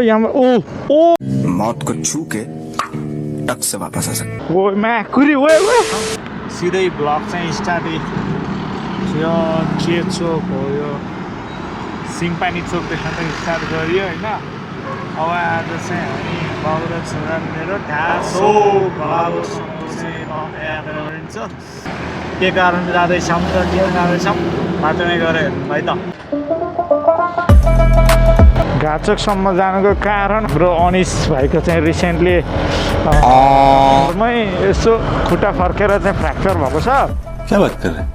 यहाँ ओ मौत को छू के टक से वापस आ सकते। ओ कुरी सिधै ब्लग चाहिँ स्टार्ट यो के चोक हो यो सिङपानी चोकदेखि चाहिँ स्टार्ट गरियो होइन। अब आज चाहिँ हामी बाउ र छोरा मेरो ढाँसो गरिन्छ के कारण जाँदैछौँ र के जाँदैछौँ बाटोमै गएर हेर्नु है त। घाचोकसम्म जानुको कारण हाम्रो अनिस भाइको चाहिँ रिसेन्टली यसो खुट्टा फर्केर चाहिँ फ्र्याक्चर भएको छ। क्या बात कर रहे हैं?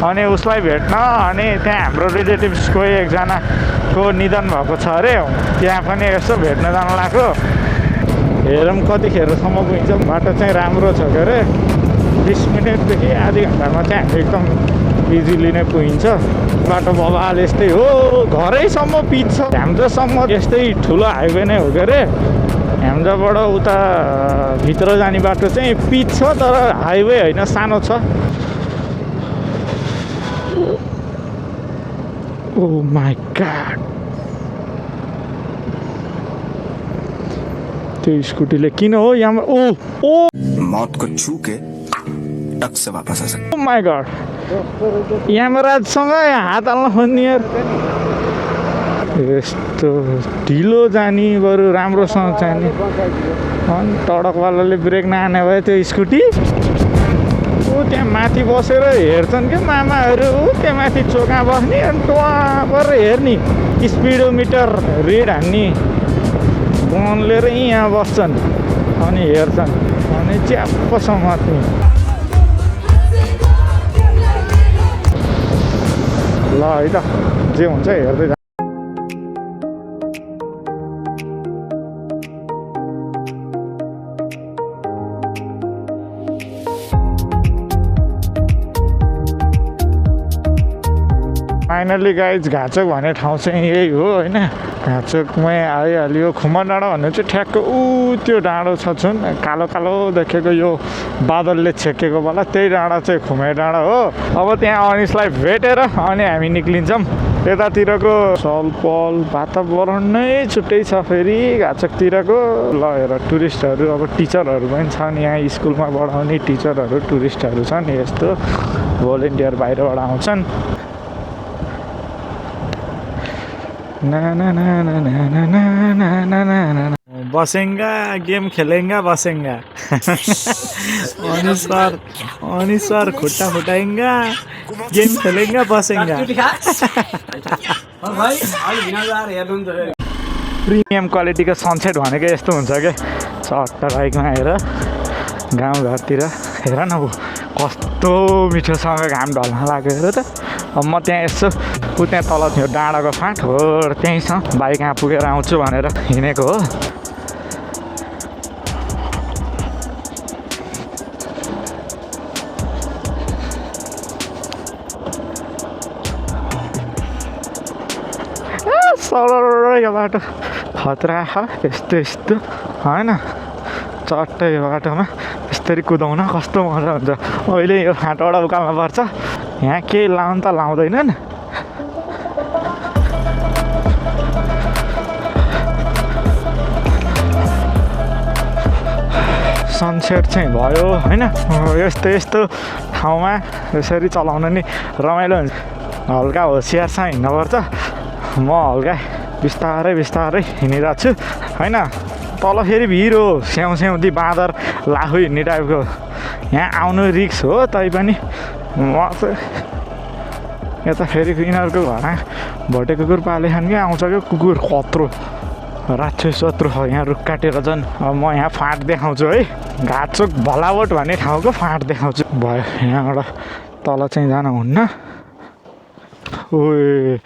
अनि उसलाई भेट्न अनि त्यहाँ हाम्रो रिलेटिभ्सको एकजनाको निधन भएको छ अरे, त्यहाँ पनि यसो भेट्न जान लाग्यो। हेरौँ कतिखेरसम्म पुगिन्छ। बाटो चाहिँ राम्रो छ के अरे, 20 मिनटदेखि आधी घन्टामा चाहिँ हामी एकदम इजिली नै पुगिन्छ। बाटो बबाल यस्तै हो, घरैसम्म पिच छ। ह्याम्जोसम्म यस्तै ठुलो हाइवे नै हो के अरे। ह्याम्जोबाट उता भित्र जाने बाटो चाहिँ पिच छ तर हाइवे होइन, सानो छ। ओ माई गॉड, त्यो स्कुटीले किन हो यहाँ मौत को छू के टक से वापस आ सकते। ओ माई गॉड, यमराजसँग हात हाल्न खोज्ने यार। यस्तो ढिलो जाने बरु राम्रोसँग जाने। अनि टडकवालाले ब्रेक नहाने भए त्यो स्कुटी त्यहाँ माथि बसेर हेर्छन् क्या मामाहरू। त्यहाँ माथि चोकमा बस्ने अनि टुवापर हेर्ने, स्पिडोमिटर रिड हान्ने फोन लिएर यहाँ बस्छन् अनि हेर्छन् अनि च्याप्प समात्ने। ल है त, जे हुन्छ हेर्दै जा। फाइनली गाइज घाचोक भन्ने ठाउँ चाहिँ यही हो होइन। घाचोकमै आइहाल्यो। खुम्बा डाँडा भन्ने चाहिँ ठ्याक्क त्यो डाँडो छ जुन कालो कालो देखेको यो बादलले छेकेको बेला, त्यही डाँडा चाहिँ खुम्बे डाँडा हो। अब त्यहाँ अनिसलाई भेटेर अनि हामी निक्लिन्छौँ। यतातिरको चलपल वातावरण नै छुट्टै छ फेरि घाचोकतिरको। ल हेर, टुरिस्टहरू अब टिचरहरू पनि छन् यहाँ, स्कुलमा पढाउने टिचरहरू टुरिस्टहरू छन्। यस्तो भोलिन्टियर बाहिरबाट आउँछन्। बसेंगा गेम खेलेंगा बसेंगा। अनिस सर खुट्टा फुटाएंगा, गेम खेलेंगा बसेंगा। प्रिमियम क्वालिटीको सनसेट भनेको यस्तो हुन्छ क्या। चट्ट बाइकमा हेर गाउँघरतिर हेर न, कस्तो मिठोसँग घाम ढल्न लाग्यो हेर त। अब म त्यहाँ यसो त्यहाँ तल थियो डाँडाको फाँट हो, त्यहीँ छ बाइक यहाँ पुगेर आउँछु भनेर हिँडेको हो। सरर यो बाटो खतरा यस्तो यस्तो होइन। चट्ट यो बाटोमा यसरी कुदाउन कस्तो मजा हुन्छ। अहिले यो फाँटबाट उकाल्नु पर्छ। यहाँ केही लाउनु त लाउँदैनन्। सनसेट चाहिँ भयो होइन। यस्तो यस्तो ठाउँमा यसरी चलाउन नि रमाइलो हुन्छ। हल्का होसियारसँग हिँड्नुपर्छ। म हल्का बिस्तारै बिस्तारै हिँडिरहेको छु होइन। तल फेरि भिड हो, स्याउ स्याउदी बाँदर लाखु हिँड्ने टाइपको। यहाँ आउनु रिक्स हो, तैपनि म चाहिँ यता फेरि यिनीहरूको घरमा भोटे कुकुर पालेछन् कि आउँछ क्या कुकुर, कत्रो राक्षस सत्रो छ यहाँ रुख काटेर झन्। अब म यहाँ फाँट देखाउँछु है, घाचोक भलावट भन्ने ठाउँको फाँट देखाउँछु। भयो यहाँबाट तल चाहिँ जान हुन्न। ओए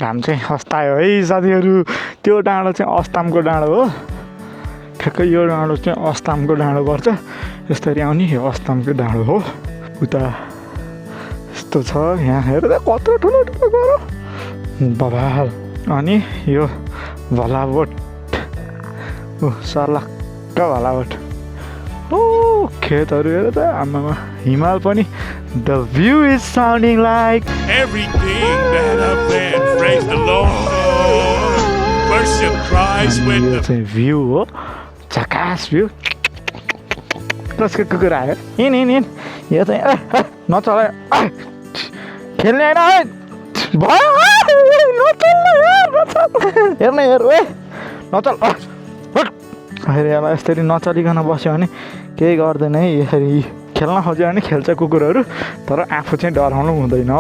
घाम चाहिँ अस्तायो है साथीहरू। त्यो डाँडो चाहिँ अस्तामको डाँडो हो। ठ्याक्कै यो डाँडो चाहिँ अस्तामको डाँडो पर्छ। यसरी आउने यो अस्तामको डाँडो हो। उता यस्तो छ, यहाँ हेर त कत्रो ठुलो ठुलो गरो बबाल। अनि यो भलावट, सर्लक्क भलावट। ओ खेतहरू हेर त आमामा, हिमाल पनि। The view is sounding like everything that I've been. Praise the Lord. Worship cries अनि with यो the चाहिँ भ्यू हो झकास भ्यू कसको कुकुर आयो हिँड हिँड हिँड यो चाहिँ नचला खेल्ने होइन है भयो हेर्न हेर ए नचल फेरि यसलाई यसरी नचलिकन बस्यो भने केही गर्दैन है यसरी खेल्न खोज्यो भने खेल्छ कुकुरहरू तर आफू चाहिँ डराउनु हुँदैन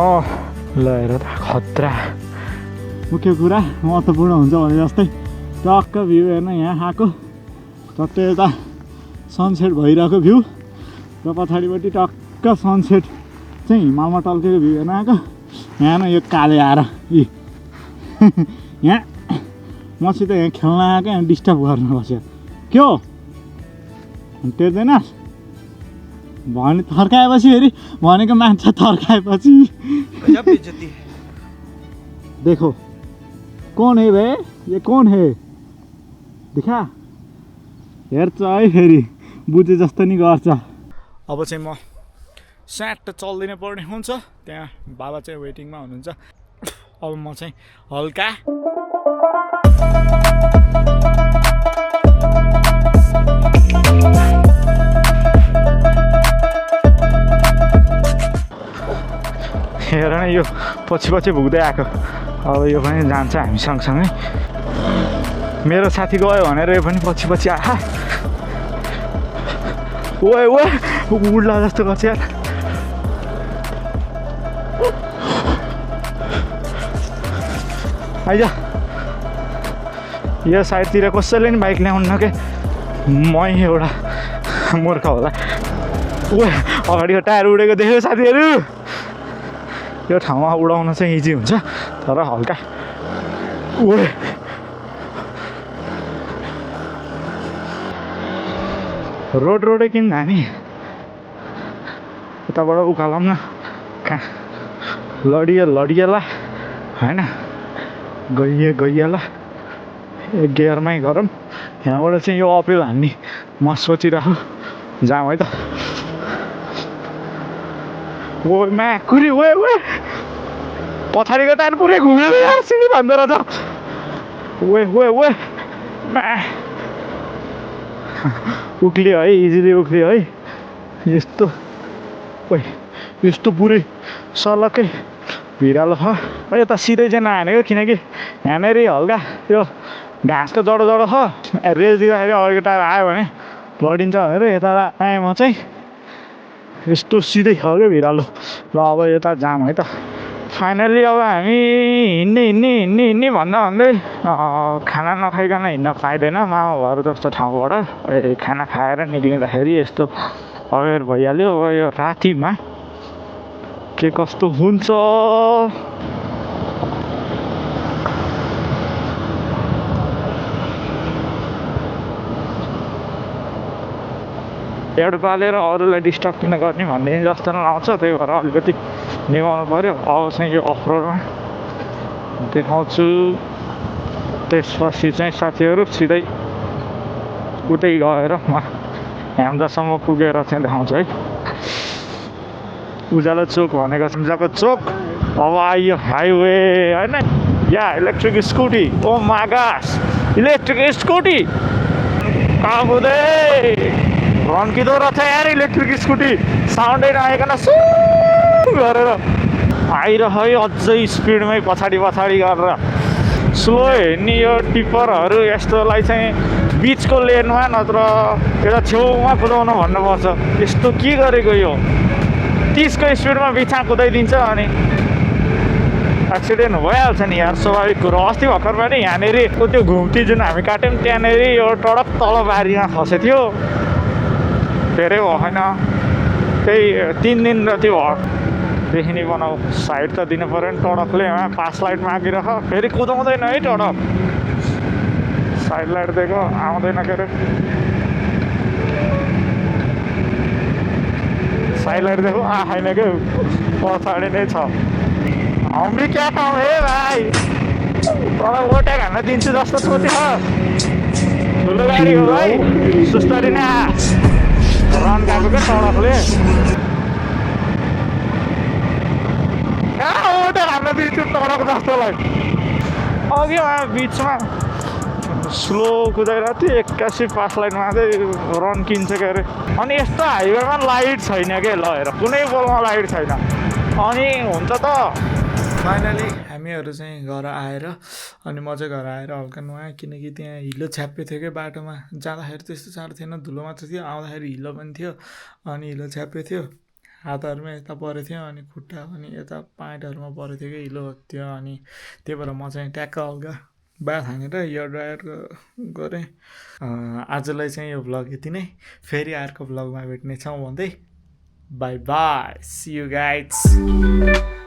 ल हेर त खतरा मुख्य कुरा महत्त्वपूर्ण हुन्छ भने जस्तै टक्क भ्यू हेर्न यहाँ आएको टक्कै यता सनसेट भइरहेको भ्यू र पछाडिपट्टि टक्क सनसेट चाहिँ हिमालमा टल्केको भ्यू हेर्न आएको यहाँ न यो काले आएर यी यहाँ मसित यहाँ खेल्न आएको यहाँ डिस्टर्ब गर्न बस्यो के हो टेर्दैनस् भने थर्काएपछि फेरि भनेको मान्छे थर्काएपछि देखो कौन है बे ये कौन है देखा हेर्छ है फेरि बुझे जस्तो नि गर्छ अब चाहिँ म स्याट चल्दिनै पर्ने हुन्छ त्यहाँ बाबा चाहिँ वेटिङमा हुनुहुन्छ अब म चाहिँ हल्का हेर न यो पछि पछि भुग्दै आएको अब यो पनि जान्छ हामी सँगसँगै मेरो साथी गयो भनेर यो पनि पछि पछि आहा ओए ओए उड्ला जस्तो गर्छ यार आइज यो साइडतिर कसैले नि बाइक ल्याउन्न के मै एउटा मूर्ख होला ओए अगाडिको टायर उडेको देख्यो साथीहरू यो ठाउँमा उडाउन चाहिँ इजी हुन्छ तर हल्का ओए रोडै किन जाने यताबाट उकालौँ न कहाँ लडिएला होइन गइएला गियरमै गरौँ यहाँबाट चाहिँ यो अपिल हान्ने म सोचिरहेको जाउँ है त ओ कुरी ओए ओए पछाडिको टायर पुरै घुमेर यार सिँढी भन्दो रहेछ ओए ओए ओए उक्लियो है इजिली उक्लियो है यस्तो ओए यस्तो पुरै सलक्कै भिरालो छ यता सिधै चाहिँ नहानेको किनकि यहाँनिर हल्का यो घाँसको जडो छ रेस दिँदाखेरि अगाडिको टायर आयो भने लडिन्छ भनेर यता आएँ म चाहिँ यस्तो सिधै छ क्या भिरालो ल अब यता जाम है त फाइनल्ली अब हामी हिँड्ने भन्दा भन्दै खाना नखाइकन हिँड्न पाइँदैन मामा घर जस्तो ठाउँबाट खाना खाएर निक्लिँदाखेरि यस्तो अवेर भइहाल्यो अब यो रातिमा के कस्तो हुन्छ हेड बालेर अरूलाई डिस्टर्ब किन गर्ने भन्ने जस्तो आउँछ त्यही भएर अलिकति निभाउनु पऱ्यो अब चाहिँ यो अफरोडमा देखाउँछु त्यसपछि चाहिँ साथीहरू सिधै उतै गएर म ह्याम्दासम्म पुगेर चाहिँ देखाउँछु है उज्यालो चोक भनेको सम्झाको चोक अब आइयो हाइवे होइन या इलेक्ट्रिक स्कुटी ओ मागास इलेक्ट्रिक स्कुटी कहाँ बुझे रन्किँदो रहेछ यार इलेक्ट्रिक स्कुटी साउन्डै नआइकन सु गरेर आइरह्यो अझै स्पिडमै पछाडि गरेर स्लो हिँड्ने यो टिप्परहरू यस्तोलाई चाहिँ बिचको लेनमा नत्र एउटा छेउमा कुदाउनु भन्नुपर्छ यस्तो के गरेको यो 30को स्पिडमा बिचमा कुदाइदिन्छ अनि एक्सिडेन्ट भइहाल्छ नि यार स्वाभाविक कुरो अस्ति भर्खर पनि यहाँनिर त्यो घुम्ती जुन हामी काट्यौँ त्यहाँनिर यो टडक तल बारीमा खसेको थियो धेरै भएन त्यही 3 दिन जति भयो देखिने बनाऊ साइड त दिनु पऱ्यो नि टडकले पास लाइट मागिरह फेरि कुदाउँदैन है टडक साइड लाइट दिएको आउँदैन के अरे साइड लाइट दिएको आएन क्या पछाडि नै छ हामी क्या काम हे भाइ तँलाई ओट्याक हान्न दिन्छु जस्तो सोच्यो ठुलो गाडी हो भाइ सुस्तरी नै रन गएको क्या सडकले ओट्याक हान्न दिन्छु सडक जस्तोलाई अघि बिचमा स्लो कुदाइरहेको थियो 81 पास लाइनमा चाहिँ रन किन्छ के अरे अनि यस्तो हाइवेमा लाइट छैन के ल हेर कुनै पोलमा लाइट छैन अनि हुन्छ त फाइनली हामीहरू चाहिँ घर आएर अनि म चाहिँ घर आएर हल्का नुहाएँ किनकि त्यहाँ हिलो छ्याप्पे थियो क्या बाटोमा जाँदाखेरि त्यस्तो साह्रो थिएन धुलो मात्र थियो आउँदाखेरि हिलो पनि थियो अनि हिलो छ्याप्पे थियो हातहरूमा यता परेको थियो अनि खुट्टा पनि यता पाइँटहरूमा परेको थियो कि हिलो थियो अनि त्यही भएर म चाहिँ ट्याक्क हल्का बाथ हानेर एयर ड्रायर गरेँ आजलाई चाहिँ यो भ्लग यति नै फेरि अर्को भ्लगमा भेट्नेछौँ भन्दै bye bye see you guys